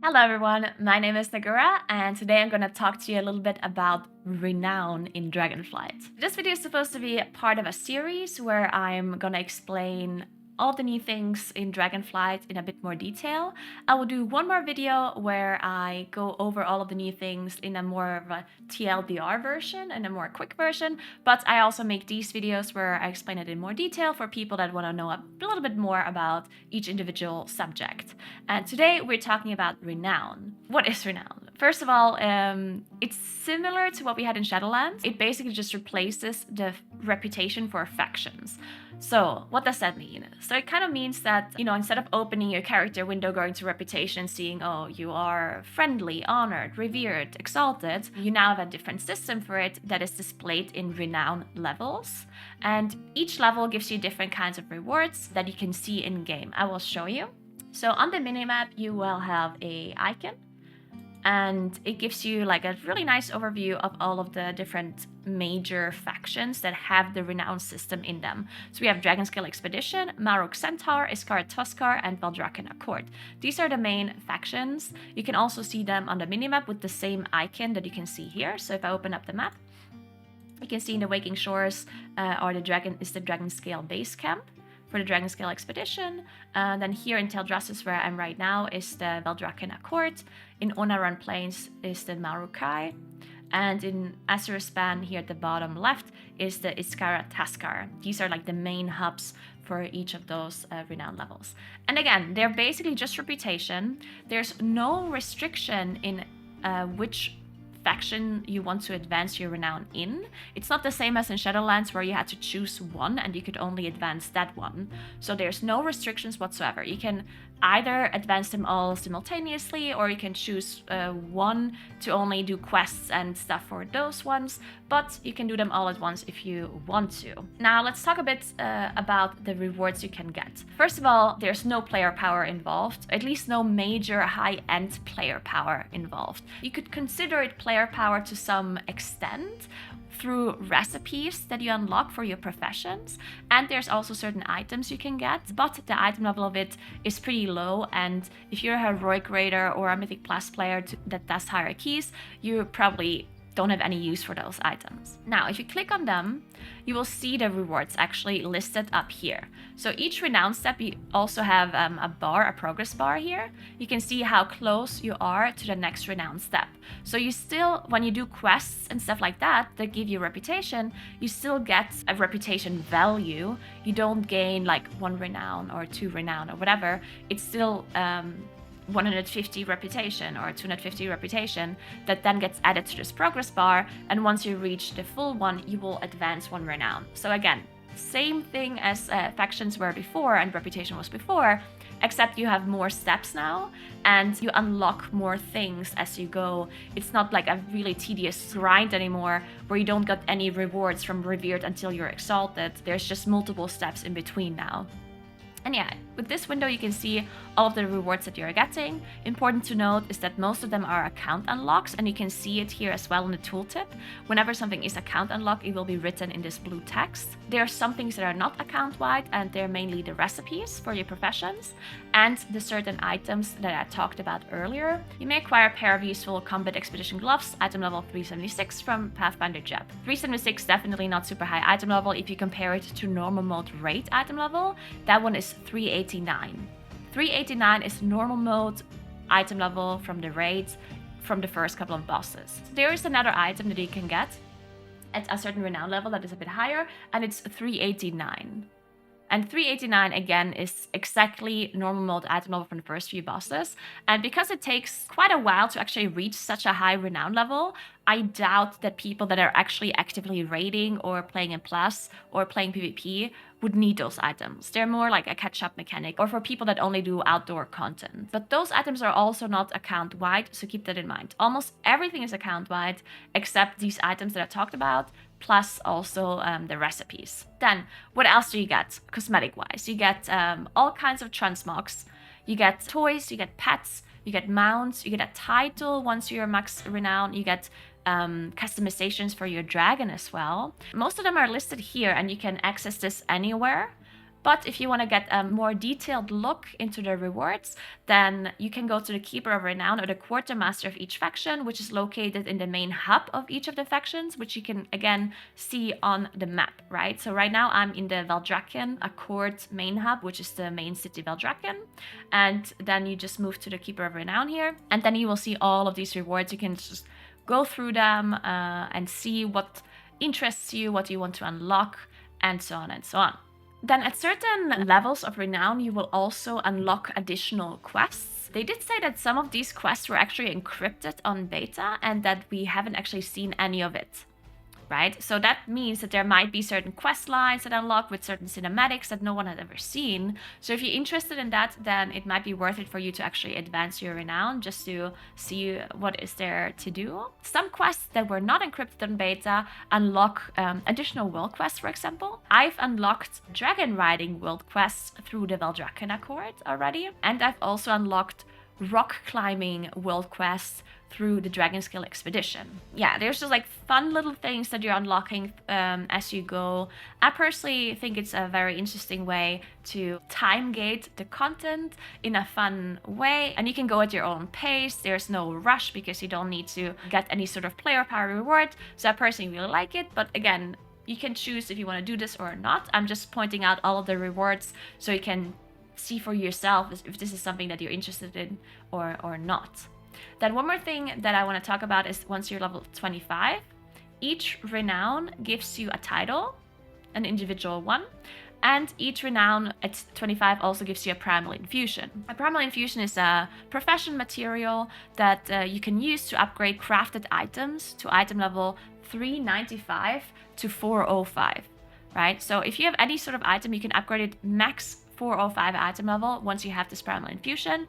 Hello everyone, my name is Naguura and today I'm going to talk to you a little bit about Renown in Dragonflight. This video is supposed to be part of a series where I'm going to explain all the new things in Dragonflight in a bit more detail. I will do one more video where I go over all of the new things in a more of a TLDR version and a more quick version, but I also make these videos where I explain it in more detail for people that want to know a little bit more about each individual subject. And today we're talking about Renown. What is Renown? First of all, it's similar to what we had in Shadowlands. It basically just replaces the reputation for factions. So what does that mean? So it kind of means that, instead of opening your character window, going to reputation, seeing, oh, you are friendly, honored, revered, exalted, you now have a different system for it that is displayed in Renown levels. And each level gives you different kinds of rewards that you can see in game. I will show you. So on the minimap, you will have a icon, and it gives you like a really nice overview of all of the different major factions that have the Renown system in them. So we have Dragonscale Expedition, Marok Centaur, Iskar Tuskar, and Valdrakken Accord. These are the main factions. You can also see them on the minimap with the same icon that you can see here. So if I open up the map, you can see in the Waking Shores the Dragonscale base camp for the Dragonscale Expedition. Then here in Teldrassus, where I'm right now, is the Valdrakken Accord. In Onaran Plains is the Marukai. And in Azurespan, here at the bottom left, is the Iskara Taskar. These are like the main hubs for each of those renown levels. And again, they're basically just reputation. There's no restriction in which faction you want to advance your renown in. It's not the same as in Shadowlands where you had to choose one and you could only advance that one. So there's no restrictions whatsoever. You can either advance them all simultaneously, or you can choose one to only do quests and stuff for those ones, but you can do them all at once if you want to. Now let's talk a bit about the rewards you can get. First of all, there's no player power involved, at least no major high-end player power involved. You could consider it player power to some extent through recipes that you unlock for your professions, and there's also certain items you can get, but the item level of it is pretty low, and if you're a heroic raider or a mythic plus player that does hierarchies, you probably don't have any use for those items. Now, if you click on them, you will see the rewards actually listed up here. So each renown step, you also have a progress bar here. You can see how close you are to the next renown step. So you still, when you do quests and stuff like that give you reputation, you still get a reputation value. You don't gain like 1 renown or 2 renown or whatever. It's still 150 reputation or 250 reputation that then gets added to this progress bar, and once you reach the full one, you will advance 1 renown. So again, same thing as factions were before and reputation was before, except you have more steps now and you unlock more things as you go. It's not like a really tedious grind anymore where you don't get any rewards from revered until you're exalted. There's just multiple steps in between now. And yeah, with this window you can see all of the rewards that you're getting. Important to note is that most of them are account unlocks, and you can see it here as well in the tooltip. Whenever something is account unlock, it will be written in this blue text. There are some things that are not account-wide, and they're mainly the recipes for your professions and the certain items that I talked about earlier. You may acquire a pair of useful combat expedition gloves, item level 376 from Pathfinder Jeb. 376 definitely not super high item level if you compare it to normal mode raid item level. That one is 389. 389 is normal mode item level from the raids from the first couple of bosses. There is another item that you can get at a certain renown level that is a bit higher, and it's 389. And 389 again is exactly normal mode item level from the first few bosses. And because it takes quite a while to actually reach such a high renown level, I doubt that people that are actually actively raiding or playing in Plus or playing PvP would need those items. They're more like a catch-up mechanic or for people that only do outdoor content. But those items are also not account-wide, so keep that in mind. Almost everything is account-wide except these items that I talked about, plus also the recipes. Then, what else do you get cosmetic-wise? You get all kinds of transmogs. You get toys, you get pets, you get mounts, you get a title once you're max renown, you get customizations for your dragon as well. Most of them are listed here, and you can access this anywhere. But if you want to get a more detailed look into the rewards, then you can go to the Keeper of Renown, or the Quartermaster of each faction, which is located in the main hub of each of the factions, which you can again see on the map, right? So right now I'm in the Valdrakken Accord main hub, which is the main city Valdrakken, and then you just move to the Keeper of Renown here, and then you will see all of these rewards. You can just go through them and see what interests you, what you want to unlock, and so on and so on. Then at certain levels of Renown, you will also unlock additional quests. They did say that some of these quests were actually encrypted on beta and that we haven't actually seen any of it. Right? So that means that there might be certain quest lines that unlock with certain cinematics that no one had ever seen. So if you're interested in that, then it might be worth it for you to actually advance your Renown just to see what is there to do. Some quests that were not encrypted in beta unlock additional world quests, for example. I've unlocked dragon riding world quests through the Valdrakken Accord already, and I've also unlocked rock climbing world quests through the Dragonskill expedition. Yeah, there's just like fun little things that you're unlocking as you go. I personally think it's a very interesting way to time gate the content in a fun way, and you can go at your own pace. There's no rush because you don't need to get any sort of player power reward. So I personally really like it, but again, you can choose if you want to do this or not. I'm just pointing out all of the rewards so you can see for yourself if this is something that you're interested in or not. Then one more thing that I want to talk about is once you're level 25, each Renown gives you a title, an individual one, and each Renown at 25 also gives you a Primal Infusion. A Primal Infusion is a profession material that you can use to upgrade crafted items to item level 395 to 405, right? So if you have any sort of item, you can upgrade it max 405 item level once you have this Primal Infusion.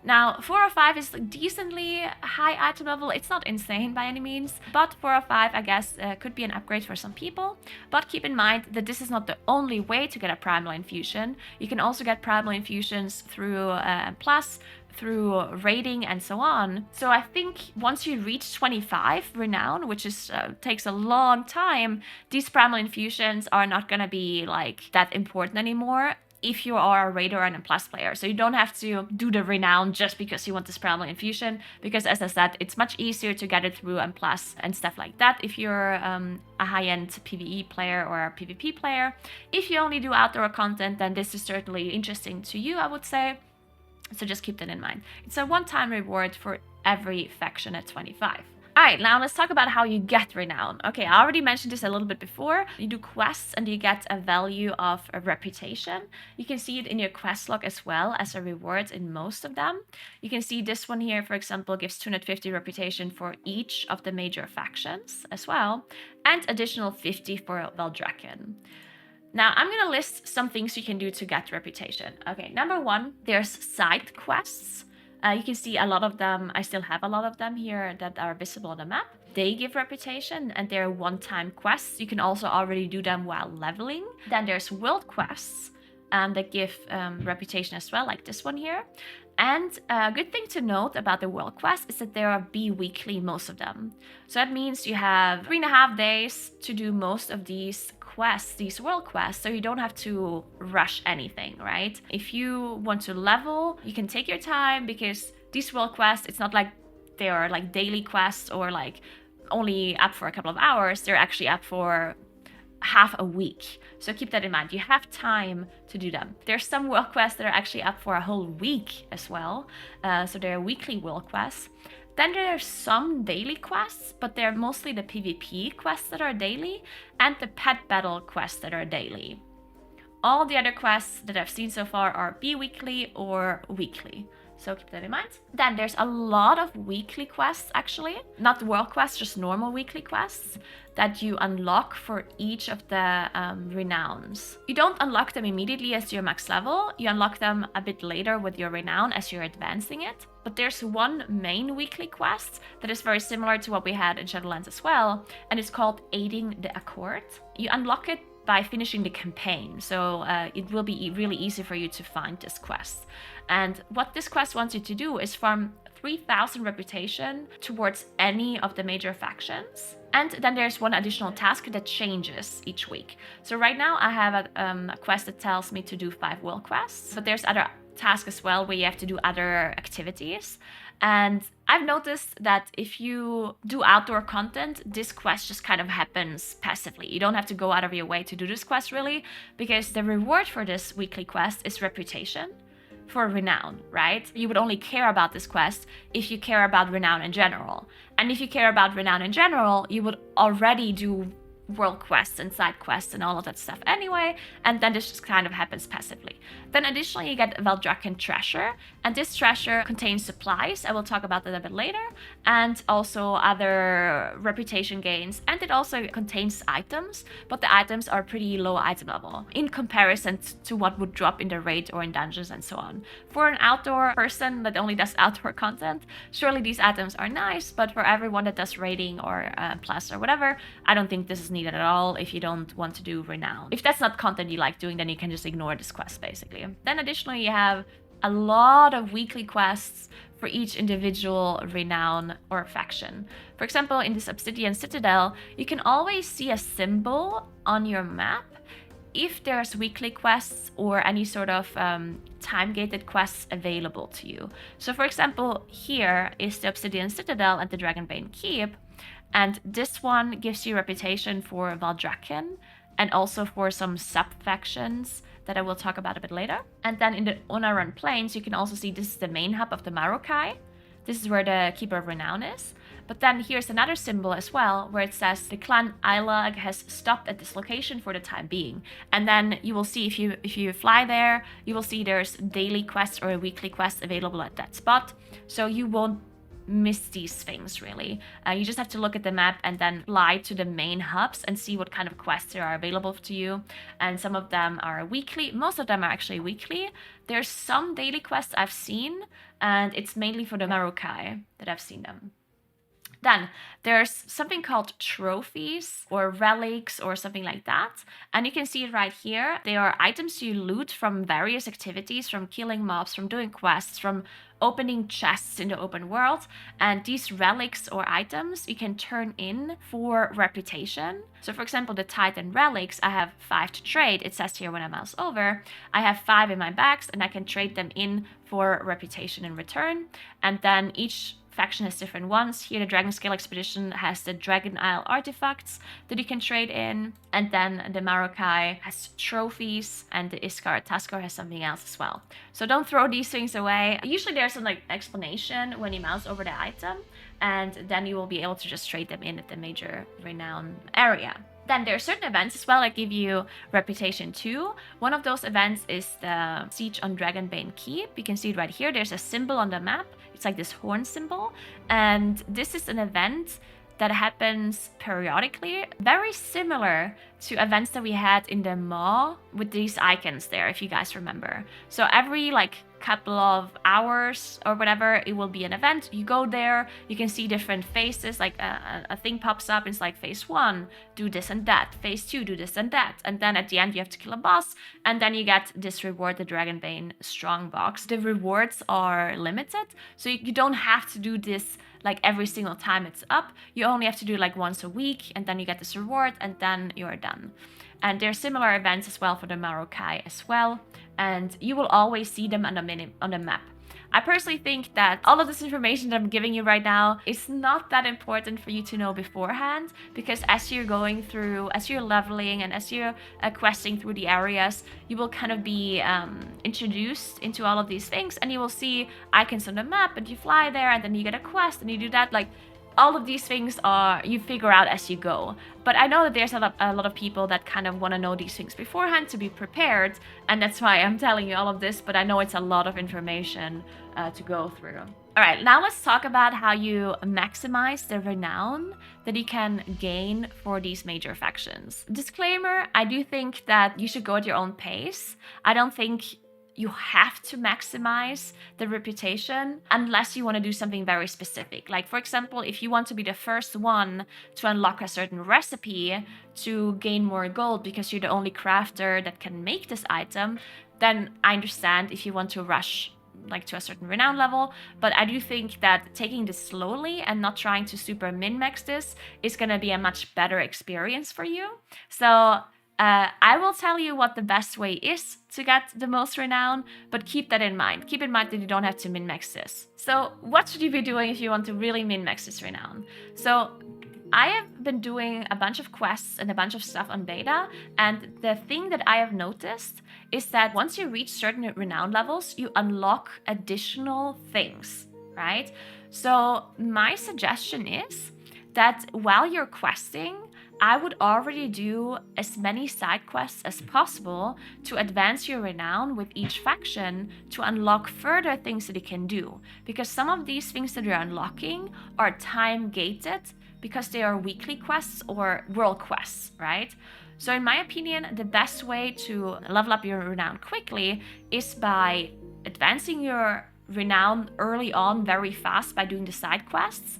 Now, 405 is decently high item level. It's not insane by any means, but 405, I guess, could be an upgrade for some people. But keep in mind that this is not the only way to get a Primal Infusion. You can also get Primal Infusions through Plus, through raiding, and so on. So I think once you reach 25 Renown, which is takes a long time, these Primal Infusions are not gonna be like that important anymore if you are a raider and a plus player. So you don't have to do the Renown just because you want this Primal Infusion, because as I said, it's much easier to get it through M+ and stuff like that if you're a high-end PvE player or a PvP player. If you only do outdoor content, then this is certainly interesting to you, I would say. So just keep that in mind. It's a one-time reward for every faction at 25. Alright, now let's talk about how you get Renown. Okay, I already mentioned this a little bit before. You do quests and you get a value of a reputation. You can see it in your quest log as well as a reward in most of them. You can see this one here, for example, gives 250 reputation for each of the major factions as well, and additional 50 for Valdrakken. Now, I'm going to list some things you can do to get reputation. Okay, number one, there's side quests. You can see a lot of them. I still have a lot of them here that are visible on the map. They give reputation and they're one-time quests. You can also already do them while leveling. Then there's world quests that give reputation as well, like this one here. And a good thing to note about the world quest is that there are bi-weekly, most of them. So that means you have 3.5 days to do most of these quests, these world quests, so you don't have to rush anything, right? If you want to level, you can take your time, because these world quests, it's not like they are like daily quests or like only up for a couple of hours. They're actually up for half a week. So keep that in mind. You have time to do them. There's some world quests that are actually up for a whole week as well. So they're weekly world quests. Then there are some daily quests, but they're mostly the PvP quests that are daily and the pet battle quests that are daily. All the other quests that I've seen so far are bi-weekly or weekly. So keep that in mind. Then there's a lot of weekly quests, actually. Not world quests, just normal weekly quests that you unlock for each of the Renowns. You don't unlock them immediately as your max level. You unlock them a bit later with your Renown as you're advancing it. But there's one main weekly quest that is very similar to what we had in Shadowlands as well, and it's called Aiding the Accord. You unlock it by finishing the campaign, so it will be really easy for you to find this quest. And what this quest wants you to do is farm 3,000 reputation towards any of the major factions. And then there's one additional task that changes each week. So right now I have a quest that tells me to do 5 world quests, but there's other tasks as well where you have to do other activities. And I've noticed that if you do outdoor content, this quest just kind of happens passively. You don't have to go out of your way to do this quest really, because the reward for this weekly quest is reputation for Renown, right? You would only care about this quest if you care about Renown in general. And if you care about Renown in general, you would already do world quests and side quests and all of that stuff anyway, and then this just kind of happens passively. Then additionally you get Valdrakken Treasure, and this treasure contains supplies, I will talk about that a bit later, and also other reputation gains, and it also contains items, but the items are pretty low item level in comparison to what would drop in the raid or in dungeons and so on. For an outdoor person that only does outdoor content, surely these items are nice, but for everyone that does raiding or plus or whatever, I don't think this is needed at all if you don't want to do Renown. If that's not content you like doing, then you can just ignore this quest basically. Then additionally you have a lot of weekly quests for each individual Renown or faction. For example, in this Obsidian Citadel, you can always see a symbol on your map if there's weekly quests or any sort of time-gated quests available to you. So for example, here is the Obsidian Citadel and the Dragonbane Keep, and this one gives you reputation for Valdrakken and also for some sub-factions that I will talk about a bit later. And then in the Onaran Plains, you can also see this is the main hub of the Marokai. This is where the Keeper of Renown is. But then here's another symbol as well, where it says the clan Ilag has stopped at this location for the time being. And then you will see if you fly there, you will see there's daily quests or a weekly quest available at that spot. So you won't miss these things really. You just have to look at the map and then fly to the main hubs and see what kind of quests there are available to you. And some of them are weekly, most of them are actually weekly. There's some daily quests I've seen, and it's mainly for the Marokai that I've seen them. Then there's something called trophies or relics or something like that. And you can see it right here. They are items you loot from various activities, from killing mobs, from doing quests, from opening chests in the open world. And these relics or items you can turn in for reputation. So for example, the Titan relics, I have 5 to trade. It says here when I mouse over, I have 5 in my bags and I can trade them in for reputation in return. And then each faction has different ones. Here the Dragon Scale Expedition has the Dragon Isle artifacts that you can trade in, and then the Marokai has trophies, and the Iskar Tuskar has something else as well. So don't throw these things away. Usually there's some explanation when you mouse over the item, and then you will be able to just trade them in at the major Renown area. Then there are certain events as well that give you reputation too. One of those events is the Siege on Dragonbane Keep. You can see it right here. There's a symbol on the map. It's like this horn symbol. And this is an event that happens periodically, very similar to events that we had in the Maw with these icons there, if you guys remember. So every couple of hours or whatever, it will be an event. You go there, you can see different phases, like a thing pops up, it's like phase 1, do this and that, phase 2, do this and that, and then at the end you have to kill a boss, and then you get this reward, the Dragonbane Strongbox. The rewards are limited, so you don't have to do this every single time it's up. You only have to do once a week, and then you get this reward, and then you're done. And there are similar events as well for the Marokai as well, and you will always see them on the map. I personally think that all of this information that I'm giving you right now is not that important for you to know beforehand, because as you're going through, as you're leveling and as you're questing through the areas, you will kind of be introduced into all of these things, and you will see icons on the map, and you fly there, and then you get a quest, and you do that. All of these things you figure out as you go. But I know that there's a lot of people that kind of want to know these things beforehand to be prepared, and that's why I'm telling you all of this, but I know it's a lot of information to go through. Alright, now let's talk about how you maximize the renown that you can gain for these major factions. Disclaimer, I do think that you should go at your own pace. I don't think you have to maximize the reputation unless you want to do something very specific. Like, for example, if you want to be the first one to unlock a certain recipe to gain more gold because you're the only crafter that can make this item, then I understand if you want to rush like to a certain renown level, but I do think that taking this slowly and not trying to super min-max this is going to be a much better experience for you. So I will tell you what the best way is to get the most renown, but keep that in mind. Keep in mind that you don't have to min-max this. So what should you be doing if you want to really min-max this renown? So I have been doing a bunch of quests and a bunch of stuff on beta, and the thing that I have noticed is that once you reach certain renown levels, you unlock additional things, right? So my suggestion is that while you're questing, I would already do as many side quests as possible to advance your renown with each faction to unlock further things that you can do. Because some of these things that you're unlocking are time gated because they are weekly quests or world quests, right? So in my opinion, the best way to level up your renown quickly is by advancing your renown early on very fast by doing the side quests.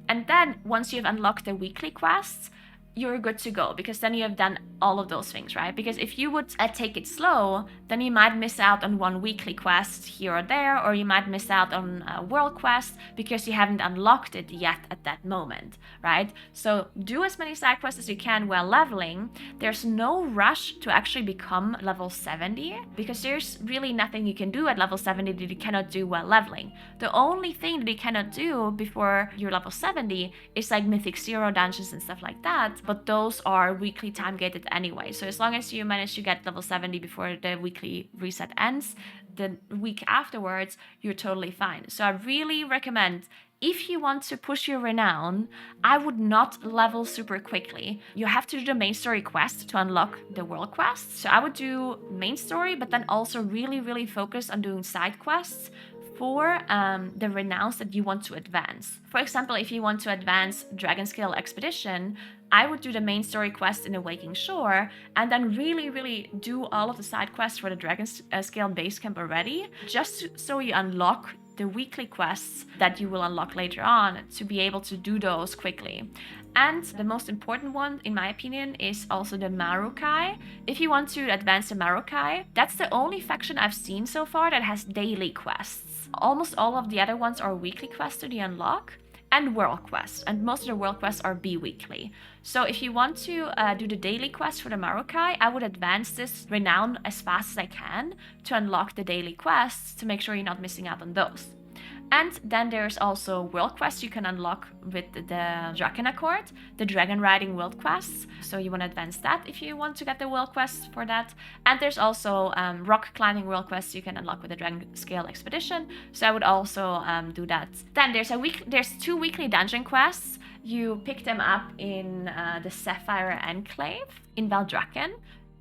And then once you've unlocked the weekly quests, you're good to go, because then you have done all of those things, right? Because if you would take it slow, then you might miss out on one weekly quest here or there, or you might miss out on a world quest because you haven't unlocked it yet at that moment, right? So do as many side quests as you can while leveling. There's no rush to actually become level 70, because there's really nothing you can do at level 70 that you cannot do while leveling. The only thing that you cannot do before you're level 70 is like Mythic Zero dungeons and stuff like that, but those are weekly time gated anyway. So as long as you manage to get level 70 before the weekly reset ends, the week afterwards, you're totally fine. So I really recommend, if you want to push your renown, I would not level super quickly. You have to do the main story quest to unlock the world quest. So I would do main story, but then also really focus on doing side quests for the renowns that you want to advance. For example, if you want to advance Dragonscale Expedition, I would do the main story quest in Awaking Shore and then really do all of the side quests for the Dragonscale base camp already, just so you unlock the weekly quests that you will unlock later on, to be able to do those quickly. And the most important one, in my opinion, is also the Marukai. If you want to advance the Marukai, that's the only faction I've seen so far that has daily quests. Almost all of the other ones are weekly quests to the unlock and world quests, and most of the world quests are bi-weekly. So if you want to do the daily quest for the Marukai, I would advance this renown as fast as I can to unlock the daily quests, to make sure you're not missing out on those. And then there's also world quests you can unlock with the Draken Accord, the dragon riding world quests. So you want to advance that if you want to get the world quests for that. And there's also rock climbing world quests you can unlock with the Dragonscale Expedition. So I would also do that. Then there's 2 weekly dungeon quests. You pick them up in the Sapphire Enclave in Valdrakken.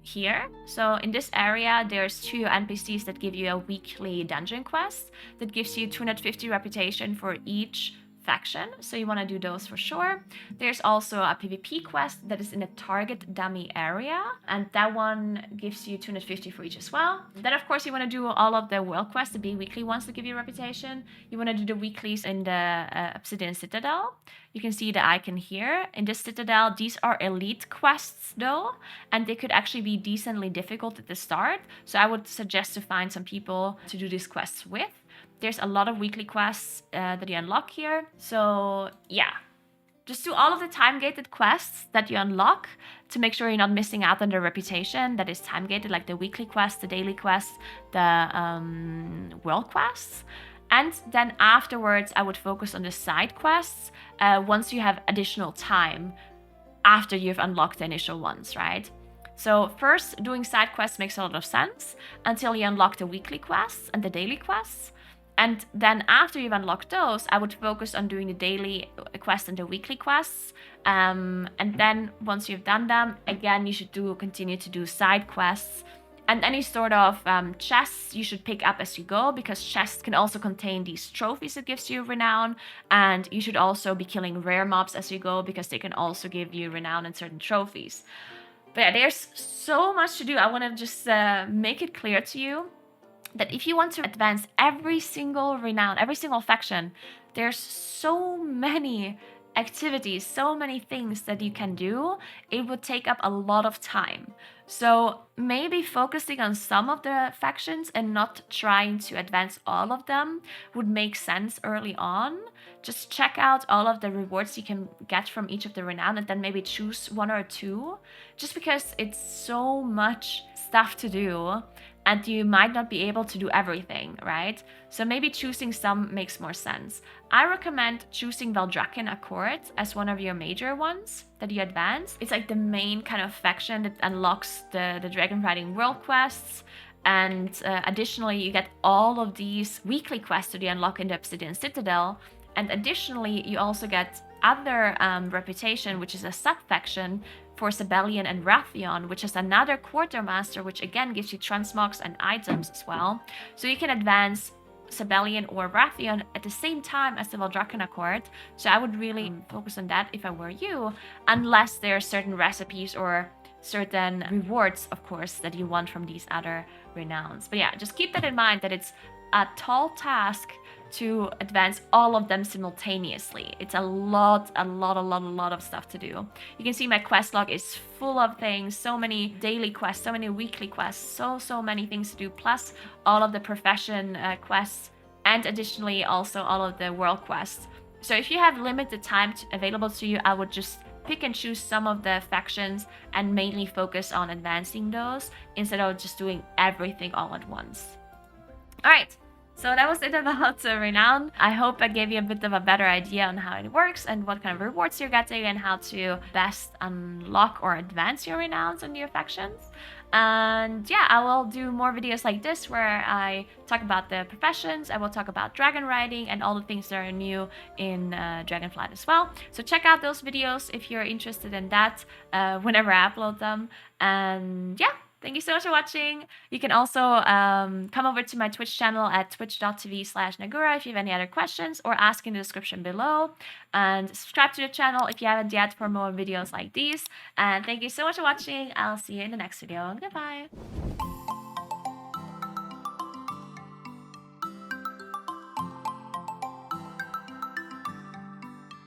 Here. So in this area, there's 2 NPCs that give you a weekly dungeon quest that gives you 250 reputation for each faction, so you want to do those for sure. There's also a PvP quest that is in a target dummy area, and that one gives you 250 for each as well. Then of course you want to do all of the world quests, the bi-weekly ones that give you reputation. You want to do the weeklies in the Obsidian Citadel. You can see the icon here. In this Citadel, these are elite quests though, and they could actually be decently difficult at the start, so I would suggest to find some people to do these quests with. There's a lot of weekly quests that you unlock here. So yeah, just do all of the time-gated quests that you unlock to make sure you're not missing out on the reputation that is time-gated, like the weekly quests, the daily quests, the world quests. And then afterwards, I would focus on the side quests once you have additional time after you've unlocked the initial ones, right? So first, doing side quests makes a lot of sense until you unlock the weekly quests and the daily quests. And then after you've unlocked those, I would focus on doing the daily quests and the weekly quests. And then once you've done them, again, you should continue to do side quests. And any sort of chests you should pick up as you go, because chests can also contain these trophies that gives you renown. And you should also be killing rare mobs as you go, because they can also give you renown and certain trophies. But yeah, there's so much to do. I want to just make it clear to you that if you want to advance every single renown, every single faction, there's so many activities, so many things that you can do, it would take up a lot of time. So maybe focusing on some of the factions and not trying to advance all of them would make sense early on. Just check out all of the rewards you can get from each of the renown and then maybe choose one or two, just because it's so much stuff to do and you might not be able to do everything, right? So maybe choosing some makes more sense. I recommend choosing Valdrakken Accord as one of your major ones that you advance. It's like the main kind of faction that unlocks the dragon riding world quests. And additionally, you get all of these weekly quests that you unlock in the Obsidian Citadel. And additionally, you also get other reputation, which is a sub-faction for Sibelian and Wrathion, which is another Quartermaster, which again gives you transmogs and items as well. So you can advance Sibelian or Wrathion at the same time as the Valdrakken Accord. So I would really focus on that if I were you, unless there are certain recipes or certain rewards, of course, that you want from these other renowns. But yeah, just keep that in mind, that it's a tall task to advance all of them simultaneously. It's a lot of stuff to do. You can see my quest log is full of things, so many daily quests, so many weekly quests, so many things to do, plus all of the profession quests, and additionally also all of the world quests. So if you have limited time available to you, I would just pick and choose some of the factions and mainly focus on advancing those instead of just doing everything all at once. All right. So that was it about Renown. I hope I gave you a bit of a better idea on how it works and what kind of rewards you're getting and how to best unlock or advance your renowns and your factions. And yeah, I will do more videos like this where I talk about the professions, I will talk about dragon riding and all the things that are new in Dragonflight as well. So check out those videos if you're interested in that whenever I upload them. And yeah. Thank you so much for watching. You can also come over to my Twitch channel at twitch.tv/Naguura if you have any other questions, or ask in the description below. And subscribe to the channel if you haven't yet for more videos like these. And thank you so much for watching. I'll see you in the next video. Goodbye.